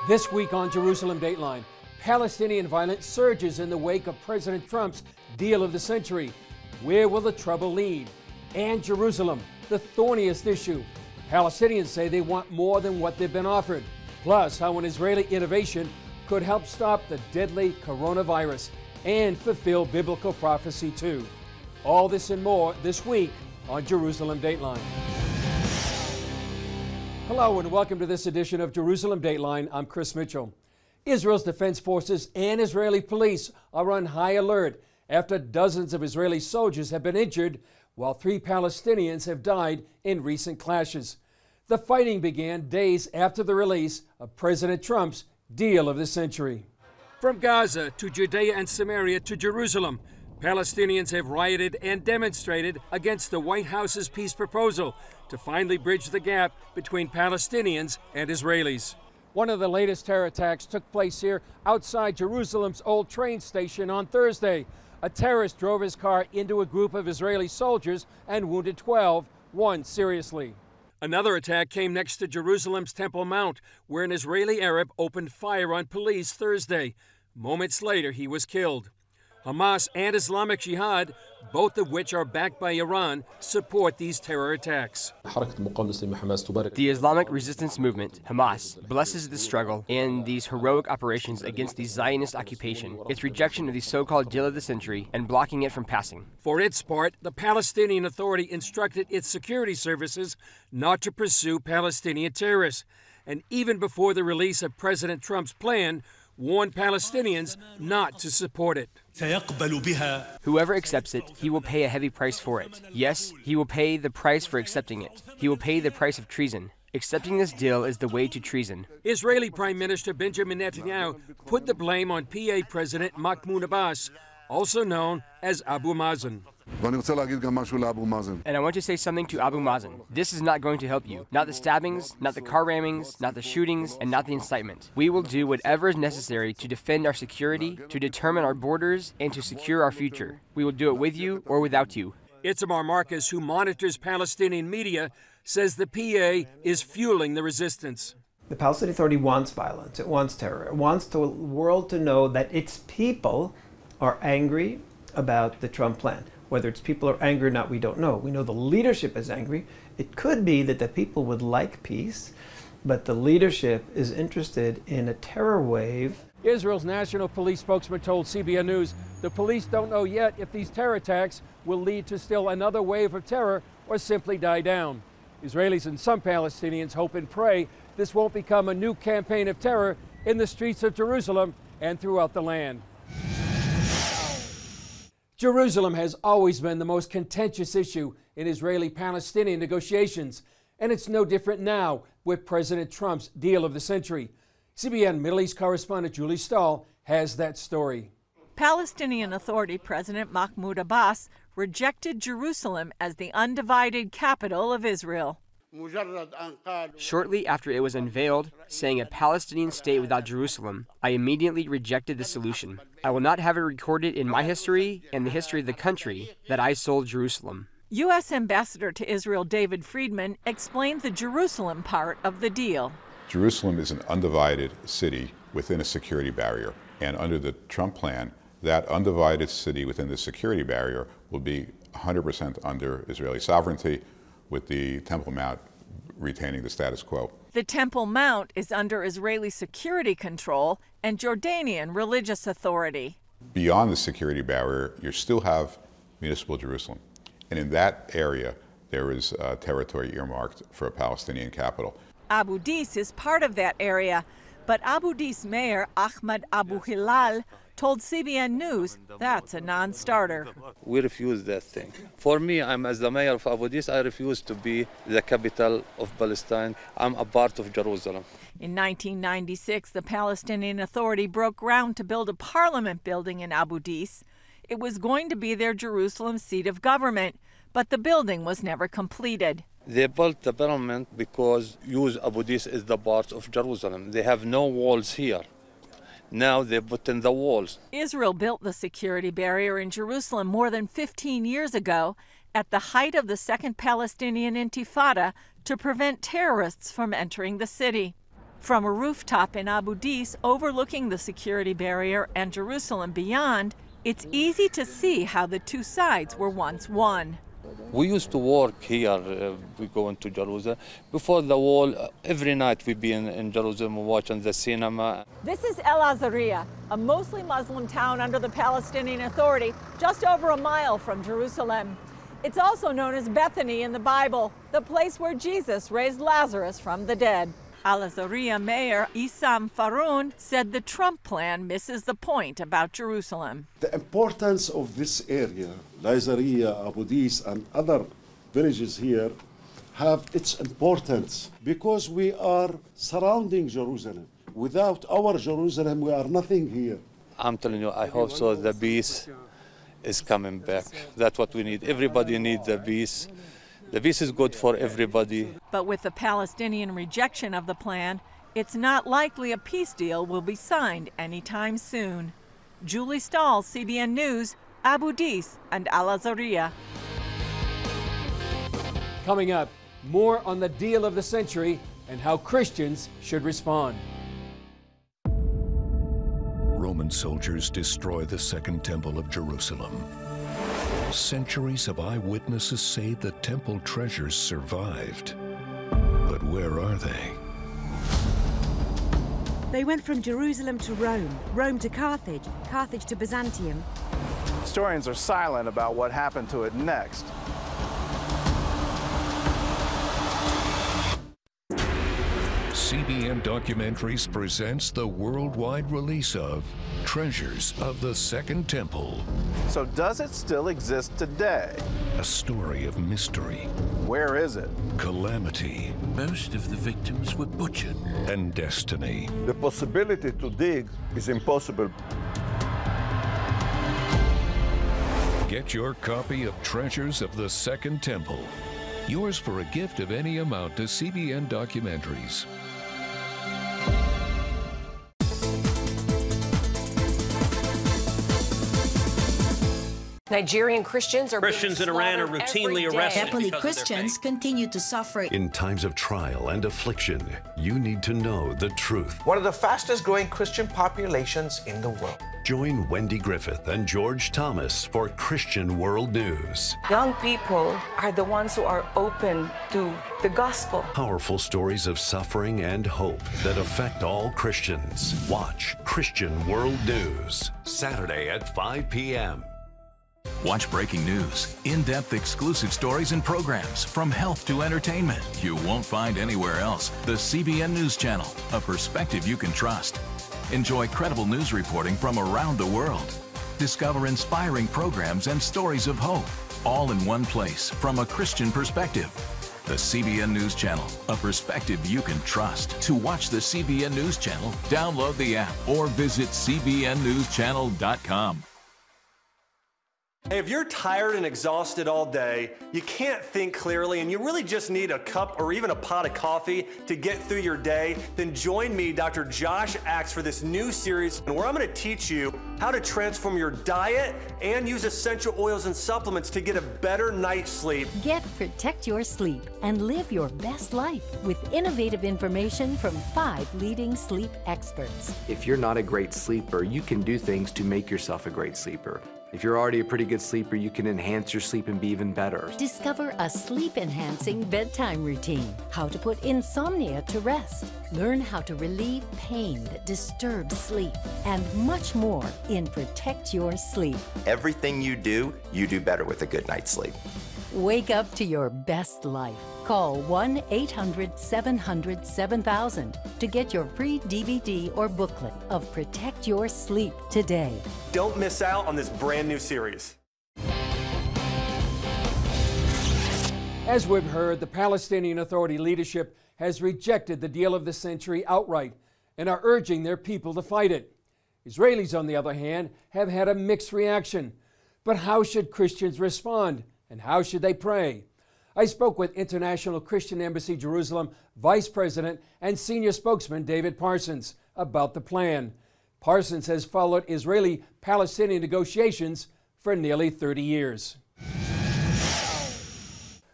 This week on Jerusalem Dateline, Palestinian violence surges in the wake of President Trump's deal of the century. Where will the trouble lead? And Jerusalem, the thorniest issue. Palestinians say they want more than what they've been offered. Plus, how an Israeli innovation could help stop the deadly coronavirus and fulfill biblical prophecy too. All this and more this week on Jerusalem Dateline. Hello and welcome to this edition of Jerusalem Dateline. I'm Chris Mitchell. Israel's defense forces and Israeli police are on high alert after dozens of Israeli soldiers have been injured while 3 Palestinians have died in recent clashes. The fighting began days after the release of President Trump's deal of the century. From Gaza to Judea and Samaria to Jerusalem, Palestinians have rioted and demonstrated against the White House's peace proposal to finally bridge the gap between Palestinians and Israelis. One of the latest terror attacks took place here outside Jerusalem's old train station on Thursday. A terrorist drove his car into a group of Israeli soldiers and wounded 12, one seriously. Another attack came next to Jerusalem's Temple Mount, where an Israeli Arab opened fire on police Thursday. Moments later, he was killed. Hamas and Islamic Jihad, both of which are backed by Iran, support these terror attacks. The Islamic resistance movement, Hamas, blesses the struggle and these heroic operations against the Zionist occupation, its rejection of the so-called deal of the century, and blocking it from passing. For its part, the Palestinian Authority instructed its security services not to pursue Palestinian terrorists, and even before the release of President Trump's plan, warned Palestinians not to support it. Whoever accepts it, he will pay a heavy price for it. Yes, he will pay the price for accepting it. He will pay the price of treason. Accepting this deal is the way to treason. Israeli Prime Minister Benjamin Netanyahu put the blame on PA President Mahmoud Abbas, also known as Abu Mazen. And I want to say something to Abu Mazen. This is not going to help you. Not the stabbings, not the car rammings, not the shootings, and not the incitement. We will do whatever is necessary to defend our security, to determine our borders, and to secure our future. We will do it with you or without you. Itamar Marcus, who monitors Palestinian media, says the PA is fueling the resistance. The Palestinian Authority wants violence. It wants terror. It wants the world to know that its people are angry about the Trump plan. Whether its people are angry or not, we don't know. We know the leadership is angry. It could be that the people would like peace, but the leadership is interested in a terror wave. Israel's national police spokesman told CBN News the police don't know yet if these terror attacks will lead to still another wave of terror or simply die down. Israelis and some Palestinians hope and pray this won't become a new campaign of terror in the streets of Jerusalem and throughout the land. Jerusalem has always been the most contentious issue in Israeli-Palestinian negotiations, and it's no different now with President Trump's deal of the century. CBN Middle East correspondent Julie Stahl has that story. Palestinian Authority President Mahmoud Abbas rejected Jerusalem as the undivided capital of Israel. Shortly after it was unveiled, saying a Palestinian state without Jerusalem, I immediately rejected the solution. I will not have it recorded in my history and the history of the country that I sold Jerusalem. U.S. Ambassador to Israel David Friedman explained the Jerusalem part of the deal. Jerusalem is an undivided city within a security barrier, and under the Trump plan, that undivided city within the security barrier will be 100% under Israeli sovereignty, with the Temple Mount retaining the status quo. The Temple Mount is under Israeli security control and Jordanian religious authority. Beyond the security barrier, you still have municipal Jerusalem. And in that area, there is territory earmarked for a Palestinian capital. Abu Dis is part of that area, but Abu Dis Mayor Ahmad Abu Hilal told CBN News that's a non-starter. We refuse that thing. For me, I'm as the mayor of Abu Dis, I refuse to be the capital of Palestine. I'm a part of Jerusalem. In 1996, the Palestinian Authority broke ground to build a parliament building in Abu Dis. It was going to be their Jerusalem seat of government, but the building was never completed. They built the parliament because use Abu Dis as the part of Jerusalem. They have no walls here. Now they put in the walls. Israel built the security barrier in Jerusalem more than 15 years ago at the height of the Second Palestinian Intifada to prevent terrorists from entering the city. From a rooftop in Abu Dis overlooking the security barrier and Jerusalem beyond, it's easy to see how the two sides were once one. We used to work here, we go into Jerusalem. Before the wall, every night we'd be in Jerusalem watching the cinema. This is El Azariah, a mostly Muslim town under the Palestinian Authority, just over a mile from Jerusalem. It's also known as Bethany in the Bible, the place where Jesus raised Lazarus from the dead. Al Azariah Mayor Issam Faroun said the Trump plan misses the point about Jerusalem. The importance of this area, Azariah, Abu Dis, and other villages here, have its importance because we are surrounding Jerusalem. Without our Jerusalem, we are nothing here. I'm telling you, I hope so. The peace is coming back. That's what we need. Everybody needs the peace. The peace is good for everybody. But with the Palestinian rejection of the plan, it's not likely a peace deal will be signed anytime soon. Julie Stahl, CBN News, Abu Dis and Al Azariah. Coming up, more on the deal of the century and how Christians should respond. Roman soldiers destroy the Second Temple of Jerusalem. Centuries of eyewitnesses say the temple treasures survived. But where are they? They went from Jerusalem to Rome, Rome to Carthage, Carthage to Byzantium. Historians are silent about what happened to it next. CBN Documentaries presents the worldwide release of Treasures of the Second Temple. So does it still exist today? A story of mystery. Where is it? Calamity. Most of the victims were butchered. And destiny. The possibility to dig is impossible. Get your copy of Treasures of the Second Temple. Yours for a gift of any amount to CBN Documentaries. Nigerian Christians in Iran are routinely arrested. Happily, Christians continue to suffer. In times of trial and affliction, you need to know the truth. One of the fastest growing Christian populations in the world. Join Wendy Griffith and George Thomas for Christian World News. Young people are the ones who are open to the gospel. Powerful stories of suffering and hope that affect all Christians. Watch Christian World News, Saturday at 5 p.m. Watch breaking news, in-depth exclusive stories and programs from health to entertainment you won't find anywhere else. The CBN News Channel, a perspective you can trust. Enjoy credible news reporting from around the world. Discover inspiring programs and stories of hope, all in one place from a Christian perspective. The CBN News Channel, a perspective you can trust. To watch the CBN News Channel, download the app or visit cbnnewschannel.com. Hey, if you're tired and exhausted all day, you can't think clearly, and you really just need a cup or even a pot of coffee to get through your day, then join me, Dr. Josh Axe, for this new series where I'm going to teach you how to transform your diet and use essential oils and supplements to get a better night's sleep. Protect your sleep and live your best life with innovative information from 5 leading sleep experts. If you're not a great sleeper, you can do things to make yourself a great sleeper. If you're already a pretty good sleeper, you can enhance your sleep and be even better. Discover a sleep-enhancing bedtime routine, how to put insomnia to rest, learn how to relieve pain that disturbs sleep, and much more in Protect Your Sleep. Everything you do better with a good night's sleep. Wake up to your best life. Call 1-800-700-7000 to get your free DVD or booklet of Protect Your Sleep today. Don't miss out on this brand new series. As we've heard, the Palestinian Authority leadership has rejected the deal of the century outright and are urging their people to fight it. Israelis, on the other hand, have had a mixed reaction. But how should Christians respond? And how should they pray? I spoke with International Christian Embassy Jerusalem Vice President and Senior Spokesman David Parsons about the plan. Parsons has followed Israeli-Palestinian negotiations for nearly 30 years.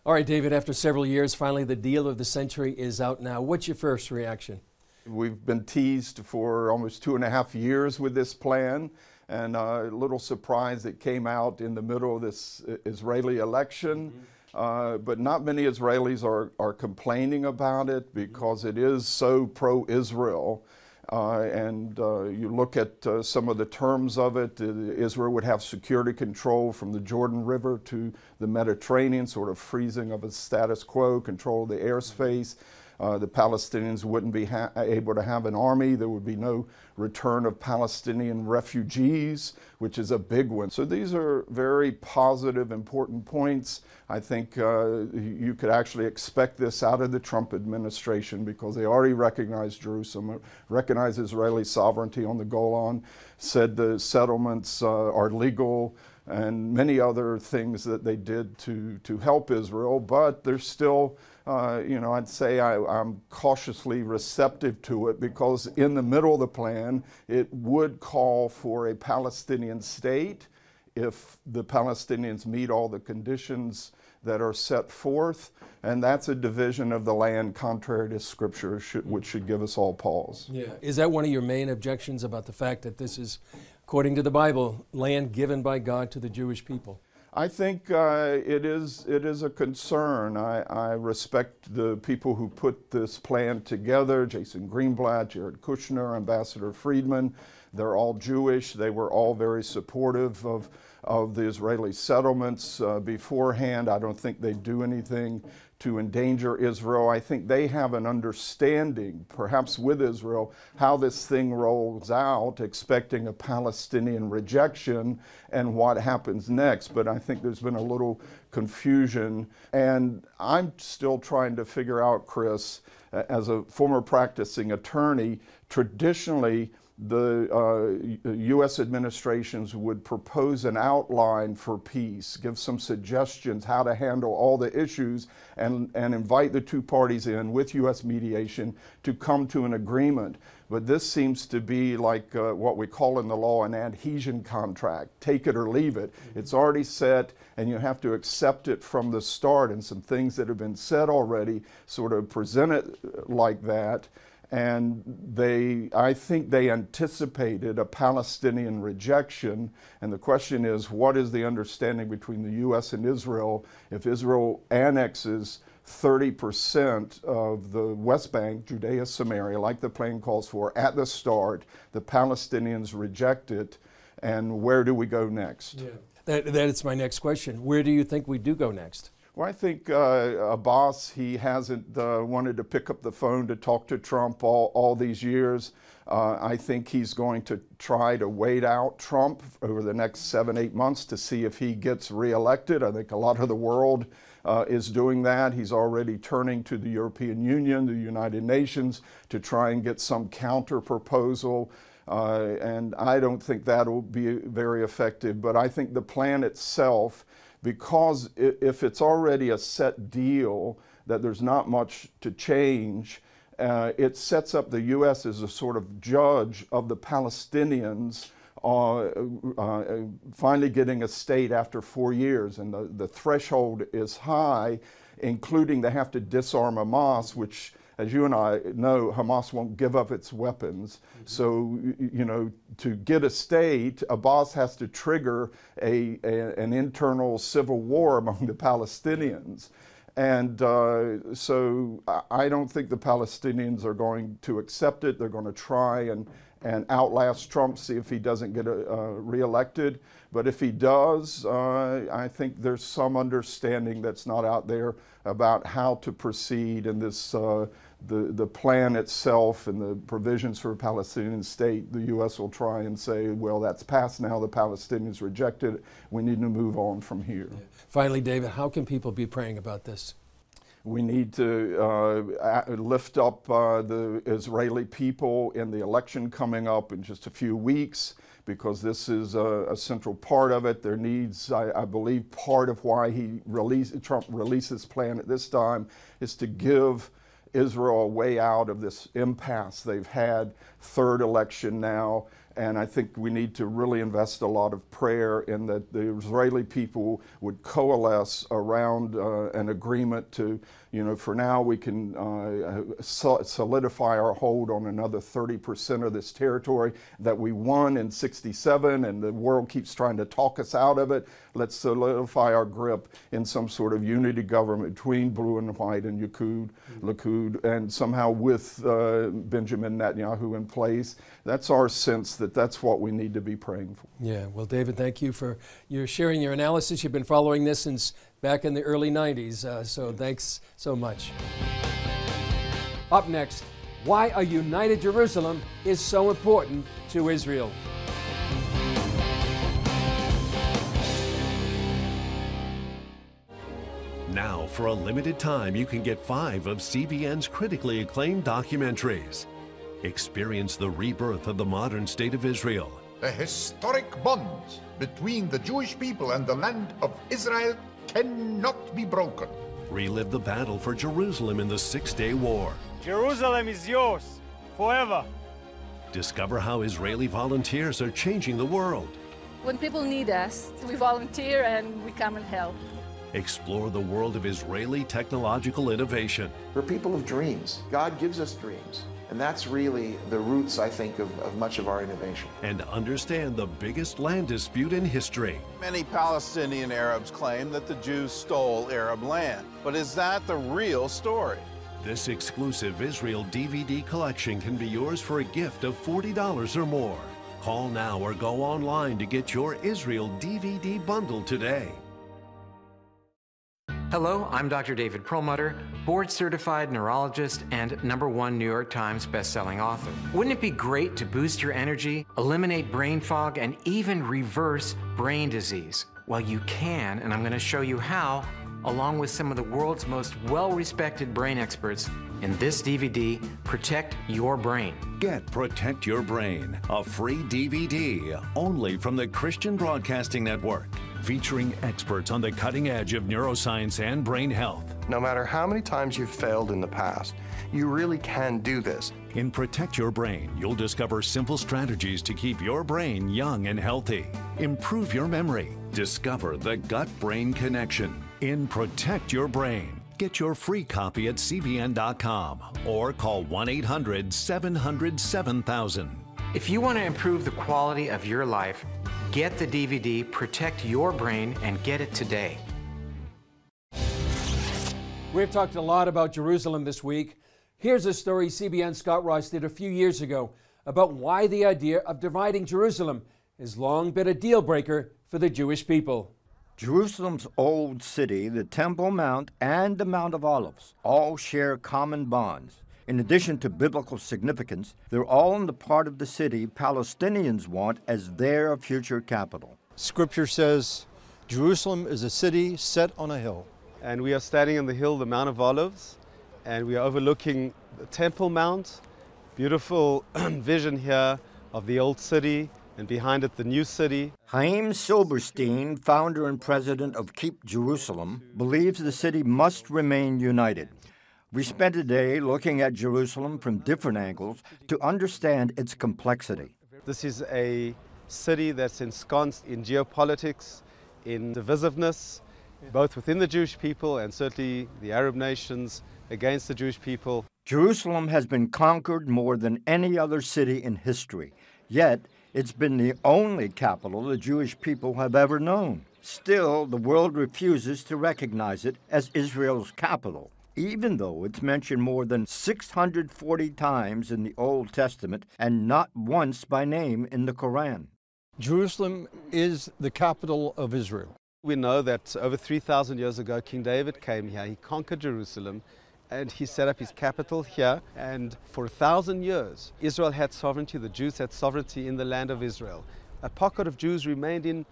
All right, David, after several years, finally the deal of the century is out now. What's your first reaction? We've been teased for almost 2.5 years with this plan, and a little surprised it came out in the middle of this Israeli election. But not many Israelis are complaining about it because it is so pro-Israel. You look at some of the terms of it. Israel would have security control from the Jordan River to the Mediterranean, sort of freezing of a status quo, control of the airspace. The Palestinians wouldn't be able to have an army. There would be no return of Palestinian refugees, which is a big one. So these are very positive, important points. I think you could actually expect this out of the Trump administration because they already recognize Jerusalem, recognize Israeli sovereignty on the Golan, said the settlements are legal, and many other things that they did to help Israel, but there's still, I'd say I'm cautiously receptive to it because in the middle of the plan, it would call for a Palestinian state if the Palestinians meet all the conditions that are set forth, and that's a division of the land contrary to Scripture, which should give us all pause. Yeah. Is that one of your main objections about the fact that this is, according to the Bible, land given by God to the Jewish people? I think it is a concern. I respect the people who put this plan together, Jason Greenblatt, Jared Kushner, Ambassador Friedman. They're all Jewish. They were all very supportive of the Israeli settlements beforehand. I don't think they do anything to endanger Israel. I think they have an understanding, perhaps with Israel, how this thing rolls out, expecting a Palestinian rejection and what happens next. But I think there's been a little confusion. And I'm still trying to figure out, Chris, as a former practicing attorney, traditionally, the U.S. administrations would propose an outline for peace, give some suggestions how to handle all the issues, and invite the two parties in with U.S. mediation to come to an agreement. But this seems to be like what we call in the law an adhesion contract, take it or leave it. It's already set, and you have to accept it from the start, and some things that have been said already sort of present it like that. And I think they anticipated a Palestinian rejection. And the question is, what is the understanding between the U.S. and Israel if Israel annexes 30% of the West Bank, Judea, Samaria, like the plan calls for, at the start, the Palestinians reject it, and where do we go next? Yeah. That's my next question. Where do you think we do go next? Well, I think Abbas, he hasn't wanted to pick up the phone to talk to Trump all these years. I think he's going to try to wait out Trump over the next 7-8 months to see if he gets reelected. I think a lot of the world is doing that. He's already turning to the European Union, the United Nations, to try and get some counter proposal. And I don't think that'll be very effective. But I think the plan itself, because if it's already a set deal that there's not much to change, it sets up the U.S. as a sort of judge of the Palestinians finally getting a state after 4 years. And the threshold is high, including they have to disarm Hamas, which, as you and I know, Hamas won't give up its weapons. So, to get a state, Abbas has to trigger an internal civil war among the Palestinians. And so I don't think the Palestinians are going to accept it. They're going to try and outlast Trump, see if he doesn't get reelected. But if he does, I think there's some understanding that's not out there about how to proceed in this, the plan itself and the provisions for a Palestinian state. The U.S. will try and say, well, that's passed now, the Palestinians rejected it, we need to move on from here. Yeah. Finally, David, how can people be praying about this? We need to lift up the Israeli people in the election coming up in just a few weeks, because this is a central part of it. There needs, I believe, part of why Trump released his plan at this time is to give Israel a way out of this impasse they've had, third election now. And I think we need to really invest a lot of prayer in that the Israeli people would coalesce around an agreement to You know, for now we can solidify our hold on another 30% of this territory that we won in '67, and the world keeps trying to talk us out of it. Let's solidify our grip in some sort of unity government between blue and white and Likud, and somehow with Benjamin Netanyahu in place. That's our sense that that's what we need to be praying for. Yeah, well, David, thank you for your sharing your analysis. You've been following this since back in the early 90s, so thanks so much. Up next, why a united Jerusalem is so important to Israel. Now, for a limited time, you can get 5 of CBN's critically acclaimed documentaries. Experience the rebirth of the modern state of Israel. The historic bonds between the Jewish people and the land of Israel cannot be broken. Relive the battle for Jerusalem in the Six-Day War. Jerusalem is yours, forever. Discover how Israeli volunteers are changing the world. When people need us, we volunteer and we come and help. Explore the world of Israeli technological innovation. We're people of dreams. God gives us dreams. And that's really the roots, I think, of much of our innovation. And understand the biggest land dispute in history. Many Palestinian Arabs claim that the Jews stole Arab land. But is that the real story? This exclusive Israel DVD collection can be yours for a gift of $40 or more. Call now or go online to get your Israel DVD bundle today. Hello, I'm Dr. David Perlmutter, board-certified neurologist and #1 New York Times bestselling author. Wouldn't it be great to boost your energy, eliminate brain fog, and even reverse brain disease? Well, you can, and I'm going to show you how, along with some of the world's most well-respected brain experts, in this DVD, Protect Your Brain. Get Protect Your Brain, a free DVD, only from the Christian Broadcasting Network, featuring experts on the cutting edge of neuroscience and brain health. No matter how many times you've failed in the past, you really can do this. In Protect Your Brain, you'll discover simple strategies to keep your brain young and healthy. Improve your memory. Discover the gut-brain connection. In Protect Your Brain. Get your free copy at cbn.com or call 1-800-700-7000. If you want to improve the quality of your life, get the DVD Protect Your Brain and get it today. We've talked a lot about Jerusalem this week. Here's a story CBN Scott Ross did a few years ago about why the idea of dividing Jerusalem has long been a deal breaker for the Jewish people. Jerusalem's old city, the Temple Mount, and the Mount of Olives all share common bonds. In addition to biblical significance, they're all in the part of the city Palestinians want as their future capital. Scripture says Jerusalem is a city set on a hill. And we are standing on the hill, the Mount of Olives, and we are overlooking the Temple Mount. Beautiful vision here of the old city, and behind it the new city. Chaim Silberstein, founder and president of Keep Jerusalem, believes the city must remain united. We spent a day looking at Jerusalem from different angles to understand its complexity. This is a city that's ensconced in geopolitics, in divisiveness, both within the Jewish people and certainly the Arab nations against the Jewish people. Jerusalem has been conquered more than any other city in history, yet it's been the only capital the Jewish people have ever known. Still, the world refuses to recognize it as Israel's capital, even though it's mentioned more than 640 times in the Old Testament and not once by name in the Quran. Jerusalem is the capital of Israel. We know that over 3,000 years ago, King David came here, he conquered Jerusalem, and he set up his capital here. And for 1,000 years, Israel had sovereignty, the Jews had sovereignty in the land of Israel. A pocket of Jews remained in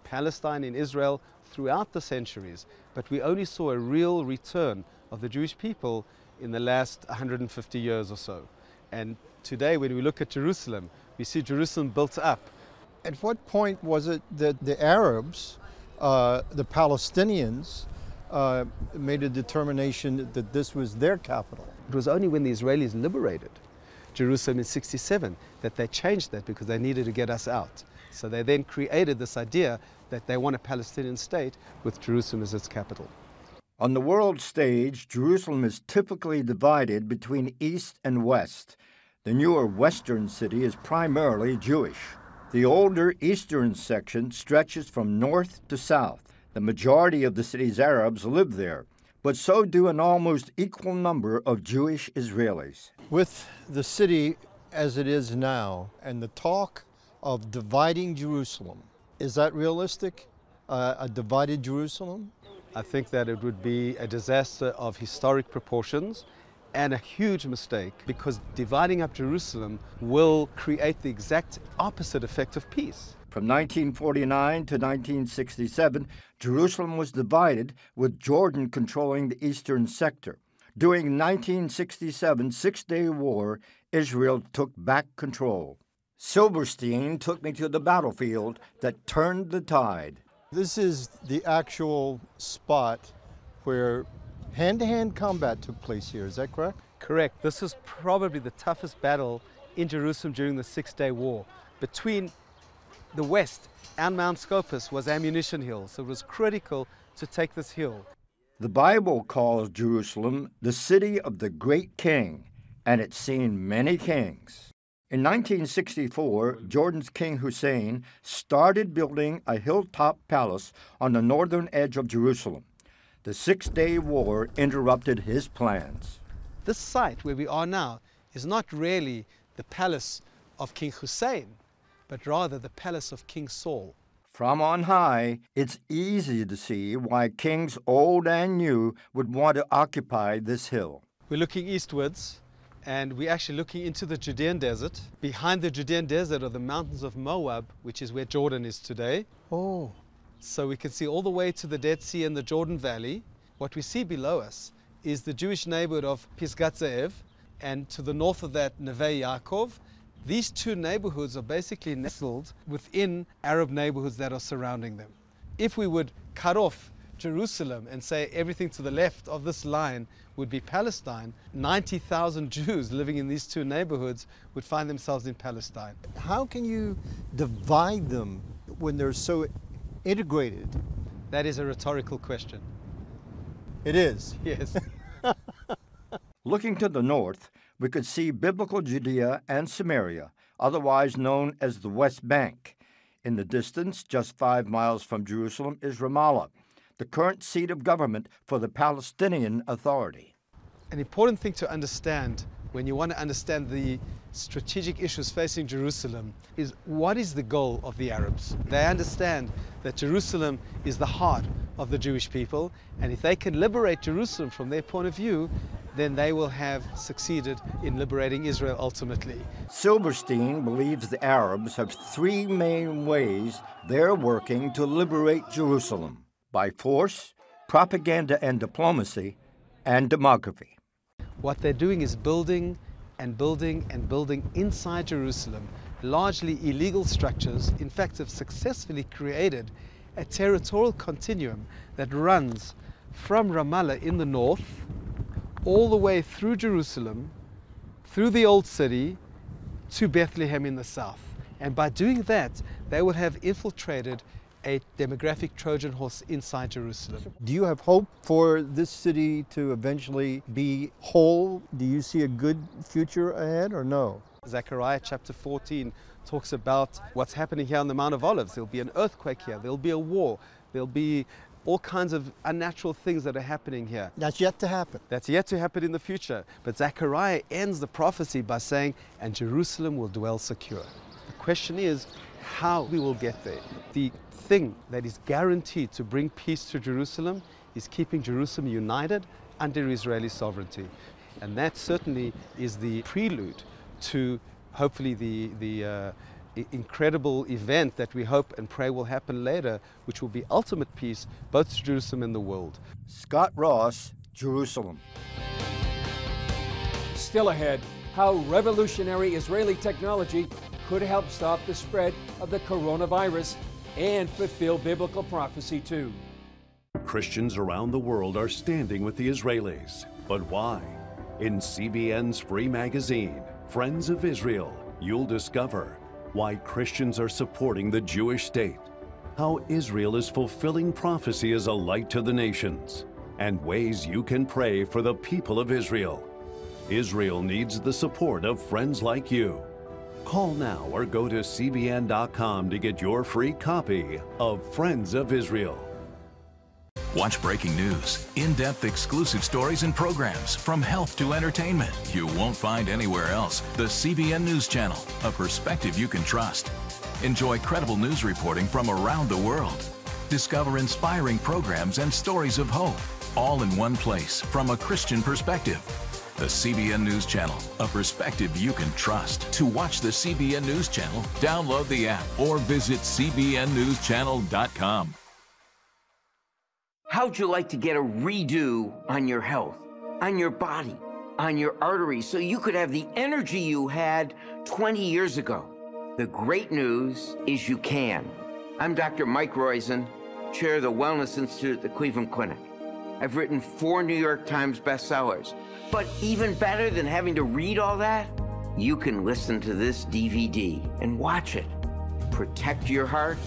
Palestine, in Israel, throughout the centuries, but we only saw a real return of the Jewish people in the last 150 years or so. And today, when we look at Jerusalem, we see Jerusalem built up. At what point was it that the Arabs, the Palestinians, made a determination that this was their capital? It was only when the Israelis liberated Jerusalem in '67 that they changed that, because they needed to get us out. So they then created this idea that they want a Palestinian state with Jerusalem as its capital. On the world stage, Jerusalem is typically divided between East and West. The newer Western city is primarily Jewish. The older Eastern section stretches from north to south. The majority of the city's Arabs live there, but so do an almost equal number of Jewish Israelis. With the city as it is now and the talk of dividing Jerusalem, is that realistic? A divided Jerusalem? I think that it would be a disaster of historic proportions and a huge mistake, because dividing up Jerusalem will create the exact opposite effect of peace. From 1949 to 1967, Jerusalem was divided, with Jordan controlling the eastern sector. During 1967's Six-Day War, Israel took back control. Silverstein took me to the battlefield that turned the tide. This is the actual spot where hand-to-hand combat took place here, is that correct? Correct. This is probably the toughest battle in Jerusalem during the Six-Day War. Between the west and Mount Scopus was Ammunition Hill, so it was critical to take this hill. The Bible calls Jerusalem the city of the great king, and it's seen many kings. In 1964, Jordan's King Hussein started building a hilltop palace on the northern edge of Jerusalem. The Six-Day War interrupted his plans. This site where we are now is not really the palace of King Hussein, but rather the palace of King Saul. From on high, it's easy to see why kings old and new would want to occupy this hill. We're looking eastwards, and we're actually looking into the Judean desert. Behind the Judean desert are the mountains of Moab, which is where Jordan is today. Oh. So we can see all the way to the Dead Sea and the Jordan Valley. What we see below us is the Jewish neighborhood of Pisgat Ze'ev, and to the north of that, Neve Yaakov. These two neighborhoods are basically nestled within Arab neighborhoods that are surrounding them. If we would cut off Jerusalem and say everything to the left of this line would be Palestine, 90,000 Jews living in these two neighborhoods would find themselves in Palestine. How can you divide them when they're so integrated? That is a rhetorical question. It is? Yes. Looking to the north, we could see biblical Judea and Samaria, otherwise known as the West Bank. In the distance, just 5 miles from Jerusalem, is Ramallah, the current seat of government for the Palestinian Authority. An important thing to understand when you want to understand the strategic issues facing Jerusalem is what is the goal of the Arabs. They understand that Jerusalem is the heart of the Jewish people, and if they can liberate Jerusalem from their point of view, then they will have succeeded in liberating Israel ultimately. Silverstein believes the Arabs have 3 main ways they're working to liberate Jerusalem: by force, propaganda and diplomacy, and demography. What they're doing is building and building and building inside Jerusalem, largely illegal structures. In fact, have successfully created a territorial continuum that runs from Ramallah in the north all the way through Jerusalem, through the Old City, to Bethlehem in the south. And by doing that, they would have infiltrated a demographic Trojan horse inside Jerusalem. Do you have hope for this city to eventually be whole? Do you see a good future ahead or no? Zechariah chapter 14 talks about what's happening here on the Mount of Olives. There'll be an earthquake here, there'll be a war, there'll be all kinds of unnatural things that are happening here. That's yet to happen. That's yet to happen in the future. But Zechariah ends the prophecy by saying, and Jerusalem will dwell secure. The question is how we will get there. The thing that is guaranteed to bring peace to Jerusalem is keeping Jerusalem united under Israeli sovereignty. And that certainly is the prelude to hopefully the incredible event that we hope and pray will happen later, which will be ultimate peace both to Jerusalem and the world. Scott Ross, Jerusalem. Still ahead, how revolutionary Israeli technology could help stop the spread of the coronavirus and fulfill biblical prophecy too. Christians around the world are standing with the Israelis. But why? In CBN's free magazine, Friends of Israel, you'll discover why Christians are supporting the Jewish state, how Israel is fulfilling prophecy as a light to the nations, and ways you can pray for the people of Israel. Israel needs the support of friends like you. Call now or go to cbn.com to get your free copy of Friends of Israel. Watch breaking news, in-depth exclusive stories and programs from health to entertainment you won't find anywhere else. The CBN News Channel, a perspective you can trust. Enjoy credible news reporting from around the world. Discover inspiring programs and stories of hope, all in one place from a Christian perspective. The CBN News Channel, a perspective you can trust. To watch the CBN News Channel, download the app or visit cbnnewschannel.com. How'd you like to get a redo on your health, on your body, on your arteries, so you could have the energy you had 20 years ago? The great news is you can. I'm Dr. Mike Roizen, chair of the Wellness Institute at the Cleveland Clinic. I've written 4 New York Times bestsellers. But even better than having to read all that, you can listen to this DVD and watch it. Protect your heart?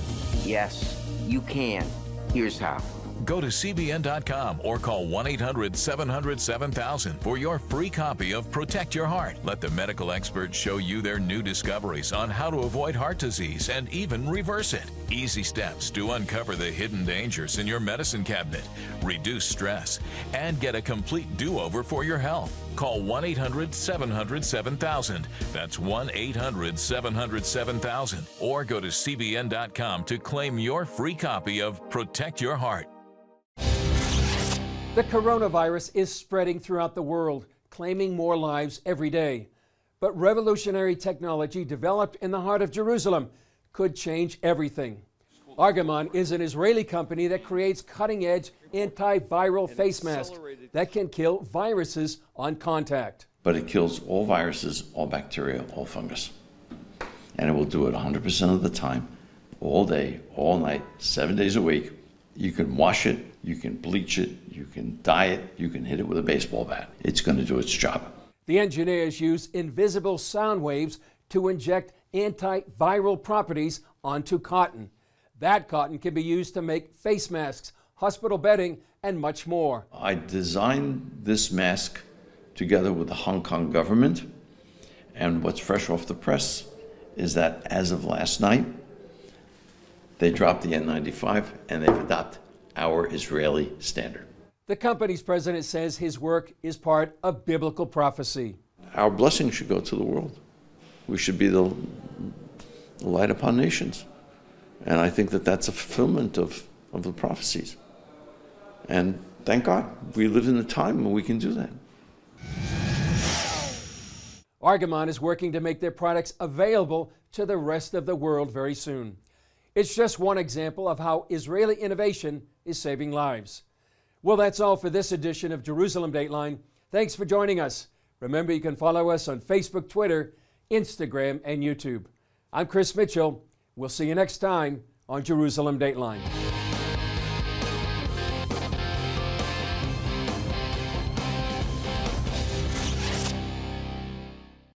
Yes, you can. Here's how. Go to CBN.com or call 1-800-700-7000 for your free copy of Protect Your Heart. Let the medical experts show you their new discoveries on how to avoid heart disease and even reverse it. Easy steps to uncover the hidden dangers in your medicine cabinet, reduce stress, and get a complete do-over for your health. Call 1-800-700-7000. That's 1-800-700-7000. Or go to CBN.com to claim your free copy of Protect Your Heart. The coronavirus is spreading throughout the world, claiming more lives every day. But revolutionary technology developed in the heart of Jerusalem could change everything. Argamon is an Israeli company that creates cutting-edge antiviral face masks that can kill viruses on contact. But it kills all viruses, all bacteria, all fungus. And it will do it 100% of the time, all day, all night, 7 days a week. You can wash it, you can bleach it, you can dye it, you can hit it with a baseball bat. It's going to do its job. The engineers use invisible sound waves to inject antiviral properties onto cotton. That cotton can be used to make face masks, hospital bedding, and much more. I designed this mask together with the Hong Kong government, and what's fresh off the press is that as of last night, they dropped the N95 and they've adopted our Israeli standard. The company's president says his work is part of biblical prophecy. Our blessing should go to the world. We should be the light upon nations. And I think that that's a fulfillment of the prophecies. And thank God, we live in a time when we can do that. Argamon is working to make their products available to the rest of the world very soon. It's just one example of how Israeli innovation is saving lives. Well, that's all for this edition of Jerusalem Dateline. Thanks for joining us. Remember, you can follow us on Facebook, Twitter, Instagram, and YouTube. I'm Chris Mitchell. We'll see you next time on Jerusalem Dateline.